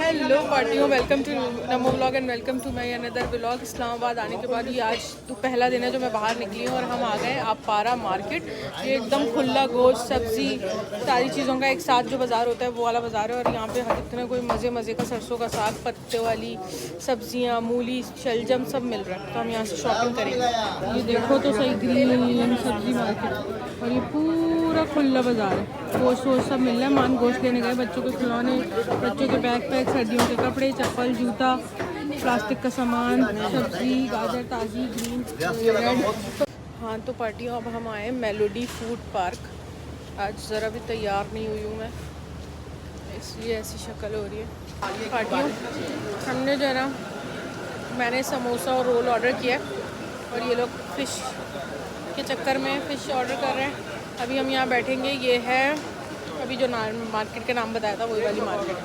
Hello पार्टियों, welcome to Namo vlog and welcome to my another vlog. Islamabad आने के बाद ये आज तो पहला दिन है जो मैं बाहर निकली हूँ और हम आ गए आपारा मार्केट। ये एकदम खुला गोश्त, सब्ज़ी, सारी चीज़ों का एक साथ जो बाज़ार होता है वो वाला बाज़ार है। और यहाँ पे हर इतना कोई मज़े का सरसों का साग, पत्ते वाली सब्जियाँ, मूली, शलजम सब मिल रहा है। तो हम यहाँ से शॉपिंग करेंगे। ये देखो तो सही, ग्रीन सब्ज़ी मार्केट और ये पूरा खुला बाज़ार है। गोश्त वोश्त सब मिल रहा है। मान गोश्त लेने गए, बच्चों के खिलौने, बच्चों के बैकपैक, सर्दियों के कपड़े, चप्पल, जूता, प्लास्टिक का सामान, सब्जी, गाजर ताज़ी, ग्रीन, रेड। हाँ तो पार्टियों, अब हम आए मेलोडी फूड पार्क। आज ज़रा भी तैयार नहीं हुई हूँ मैं, इसलिए ऐसी शक्ल हो रही है। पार्टियों, हमने जो है ना, मैंने समोसा और रोल ऑर्डर किया और ये लोग फ़िश के चक्कर में फ़िश ऑर्डर कर रहे हैं। अभी हम यहाँ बैठेंगे। ये है अभी जो मार्केट का नाम बताया था वही वाली मार्केट।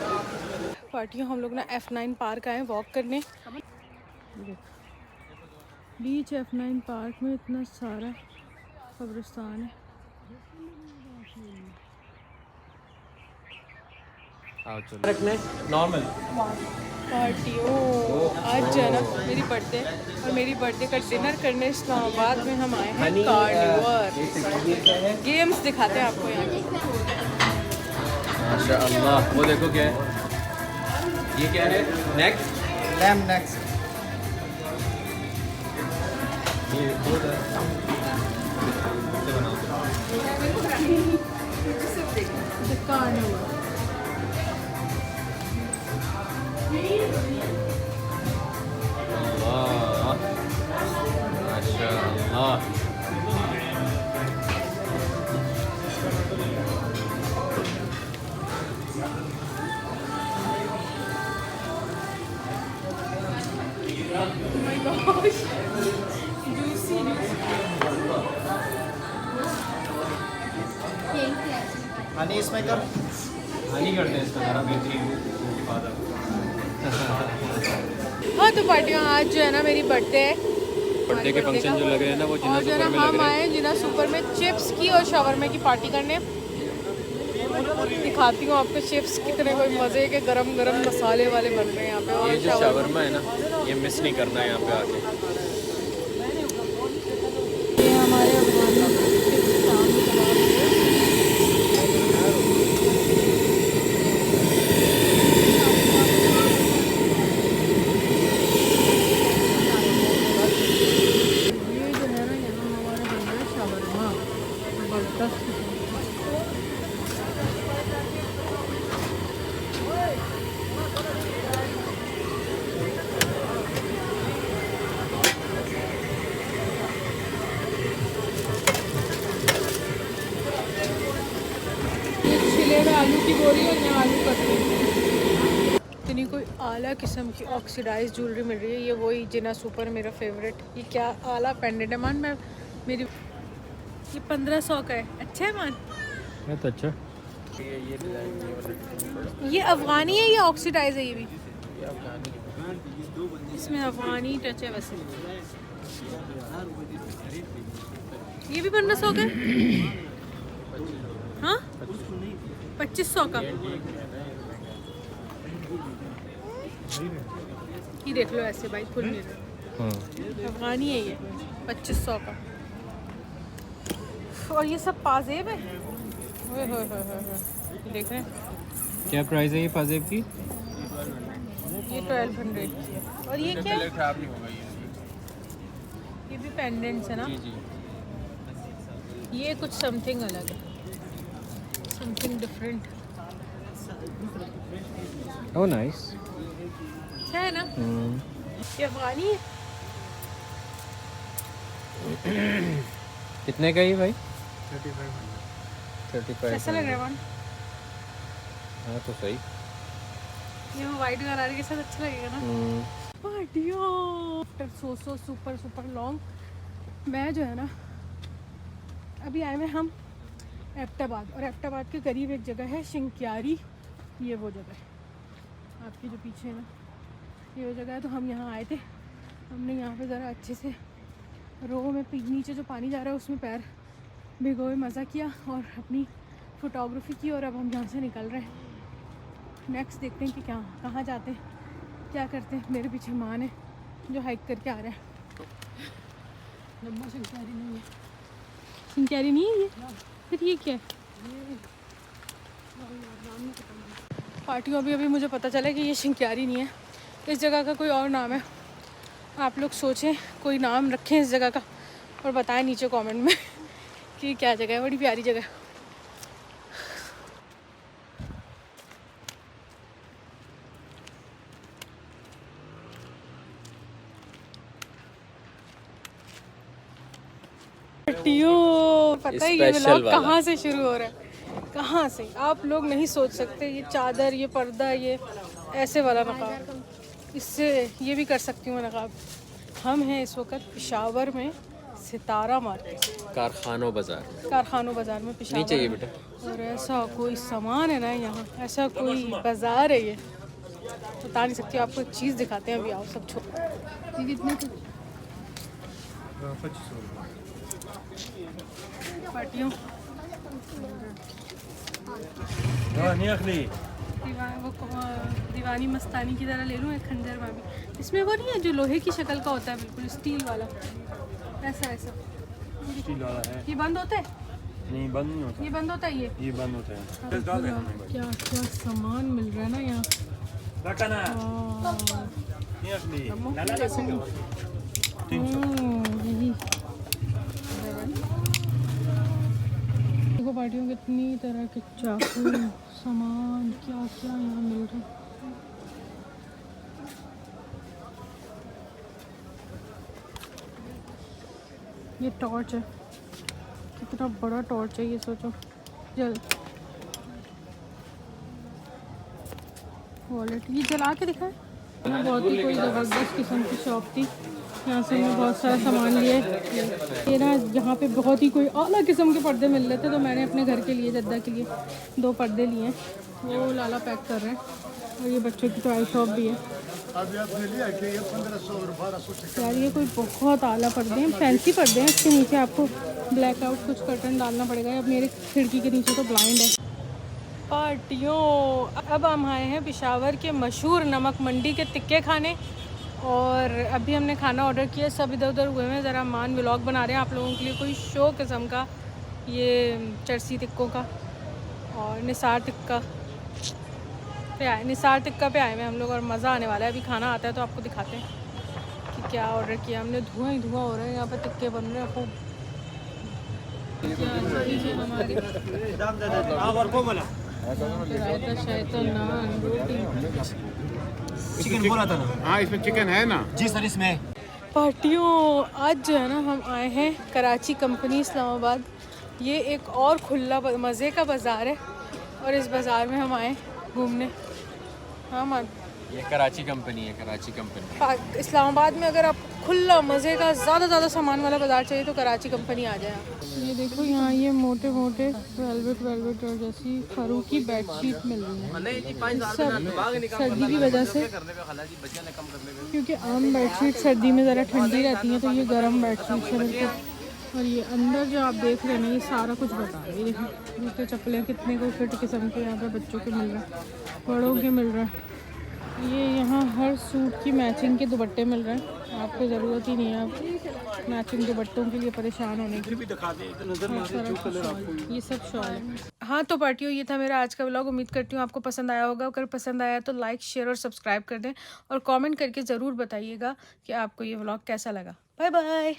पार्टियों, हम लोग ना F9 पार्क आए वॉक करने। बीच F9 पार्क में इतना सारा कब्रिस्तान है। रखने नॉर्मल। पार्टियों, आज जो है ना मेरी बर्थडे और मेरी बर्थडे का डिनर करने इस्लामाबाद में हम आए हैं कार्निवल। गेम्स दिखाते हैं आपको यहाँ की। माशाअल्लाह, वो देखो क्या है, ये क्या है, नेक्स्ट लैम नेक्स्ट। कार्निवल माशाअल्लाह। हनी इसमें कर, हनी करते हैं इसमें ज़रा बेहतरीन। हाँ तो पार्टियों, आज जो है ना मेरी बर्थडे है। बर्थडे के फंक्शन जो लग रहे हैं ना वो जिना और जो है सुपर ना में लग हम रहे आए जिना सुपर में चिप्स की और शवरमे की पार्टी करने। दिखाती हूँ आपको चिप्स कितने कोई मज़े के गरम गरम मसाले वाले बन रहे हैं यहाँ पे। हैं। और ये जो शावरमा है ना, ये मिस नहीं करना है यहाँ पे आके। ये हमारे अफगानी चिप्स आलू की बोरी और यहाँ आलू कतरी। इतनी कोई आला किस्म की ऑक्सीडाइज ज्वेलरी मिल रही है। ये वही जिना सुपर मेरा फेवरेट। ये क्या आला पेंडेंट है मान, मैं मेरी ये 1500 का है। अच्छा है मान, है तो अच्छा। ये अफगानी है या ऑक्सीडाइज है? ये भी इसमें अफगानी टच है वैसे। ये भी 1500 का है। हाँ 2500 का। ये देख लो ऐसे भाई, फुल मिल अफगानी है ये 2500 का। और ये सब पाजेब है। देख रहे हैं क्या प्राइस है ये पाजेब की? ये 1200 की है। और ये क्या है? ये भी पेंडेंट्स है ना। ये कुछ समथिंग अलग है, समथिंग डिफरेंट। ओह नाइस है ना। ये अफगानी है। कितने का ये भाई? 35 कैसा लग रहा है? हाँ तो सही। ये वाइट गरारे के साथ अच्छा लगेगा ना। पार्टियों, सो सुपर लॉन्ग। मैं जो है ना, अभी आए हैं हम एबटाबाद, और एबटाबाद के करीब एक जगह है शिंक्यारी। ये वो जगह है आपकी जो पीछे है ना, ये वो जगह है। तो हम यहाँ आए थे। हमने यहाँ पे ज़रा अच्छे से रो में नीचे जो पानी जा रहा है उसमें पैर भिगोए मज़ा किया और अपनी फ़ोटोग्राफी की। और अब हम यहाँ से निकल रहे हैं। नेक्स्ट देखते हैं कि क्या कहाँ जाते हैं, क्या करते हैं। मेरे पीछे मान है जो हाइक करके आ रहा है। नब्बो शिंक्यारी नहीं है, शिंक्यारी नहीं है ये, फिर ये क्या है? पार्टियों अभी अभी मुझे पता चला कि ये शिंक्यारी नहीं है, इस जगह का कोई और नाम है। आप लोग सोचें कोई नाम रखें इस जगह का और बताएं नीचे कमेंट में कि क्या जगह है। बड़ी प्यारी जगह है। पता है ये व्लॉग कहाँ से शुरू हो रहा है, कहाँ से आप लोग नहीं सोच सकते। ये चादर, ये पर्दा, ये ऐसे वाला नकाब, इससे ये भी कर सकती हूँ नकाब। हम हैं इस वक्त पेशावर में सितारा मार्केट, कारखानों बाजार में पेशावर। नहीं चाहिए बेटा। और ऐसा कोई सामान है ना यहाँ, ऐसा कोई बाजार है ये, बता नहीं सकती। आपको एक चीज़ दिखाते हैं अभी, आओ सब छोड़। ये कितने पार्टियों दीवानी मस्तानी की तरह ले लूँ एक खंजर भाभी। इसमें वो नहीं है जो लोहे की शक्ल का होता है, बिल्कुल स्टील वाला, ऐसा ऐसा स्टील वाला है। ये बंद होता है? नहीं, बंद नहीं होता। ये बंद होता है, ये बंद होता है। क्या क्या सामान मिल रहा है ना यहाँ। यही देखो पार्टियों, कितनी तरह के चाकू सामान क्या क्या यहाँ मिल रहा है। ये टॉर्च है, कितना बड़ा टॉर्च है ये, सोचो। जल वॉलेट ये जला के दिखाएं। बहुत ही कोई ज़बरदस्त किस्म की शॉप थी, यहाँ से हमने बहुत सारा सामान लिए। ये ना यहाँ पे बहुत ही कोई आला किस्म के पर्दे मिल रहे थे, तो मैंने अपने घर के लिए, जद्दा के लिए 2 पर्दे लिए हैं। वो लाला पैक कर रहे हैं। और ये बच्चों की टॉय शॉप भी है यार। ये कोई बहुत आला पर्दे हैं, फैंसी पर्दे हैं। इसके नीचे आपको ब्लैक आउट कुछ कर्टन डालना पड़ेगा। अब मेरे खिड़की के नीचे तो ब्लाइंड है। पार्टियों अब हम आए हैं पेशावर के मशहूर नमक मंडी के टिक्के खाने, और अभी हमने खाना ऑर्डर किया। सब इधर उधर हुए हैं, ज़रा मान व्लॉग बना रहे हैं आप लोगों के लिए, कोई शो किस्म का। ये चरसी टिक्कों का और निसार टिक्का पे आए, निसार टिक्का पे आए हुए हम लोग, और मज़ा आने वाला है। अभी खाना आता है तो आपको दिखाते हैं कि क्या ऑर्डर किया हमने। धुआं ही धुआं हो रहा है यहाँ पर, टिक्के बन रहे हैं खूब। चिकन बोला था ना? हाँ, इसमें चिकन है ना जी सर। इसमें पार्टियों आज जो है ना, हम आए हैं कराची कंपनी इस्लामाबाद। ये एक और खुला मज़े का बाज़ार है, और इस बाज़ार में हम आए घूमने। हाँ मान, ये कराची कंपनी है, कराची कंपनी। इस्लामाबाद में अगर आपको खुला मज़े का ज़्यादा सामान वाला बाज़ार चाहिए तो कराची कंपनी आ जाए। ये देखो यहाँ ये मोटे मोटे वेलवेट और जैसी फरू की बेडशीट मिल रही है। सब सर्दी की वजह से, क्योंकि आम बेडशीट सर्दी में ज़रा ठंडी रहती है, तो ये गर्म बेडशीट है बिल्कुल। और ये अंदर जो आप देख रहे हैं ना, ये सारा कुछ बता रहे हैं। ये देखो जूते चप्पलें कितने को फिट किस्म के यहाँ पे बच्चों के मिल रहे हैं, बड़ों के मिल रहे हैं। ये यहाँ हर सूट की मैचिंग के दुपट्टे मिल रहे हैं। आपको ज़रूरत ही नहीं है आप मैचिंग दुपट्टों के लिए परेशान होने की। ये सब शॉल है। हाँ तो पार्टियों, ये था मेरा आज का व्लॉग। उम्मीद करती हूँ आपको पसंद आया होगा। अगर पसंद आया तो लाइक, शेयर और सब्सक्राइब कर दें, और कमेंट करके ज़रूर बताइएगा कि आपको ये व्लॉग कैसा लगा। Bye bye.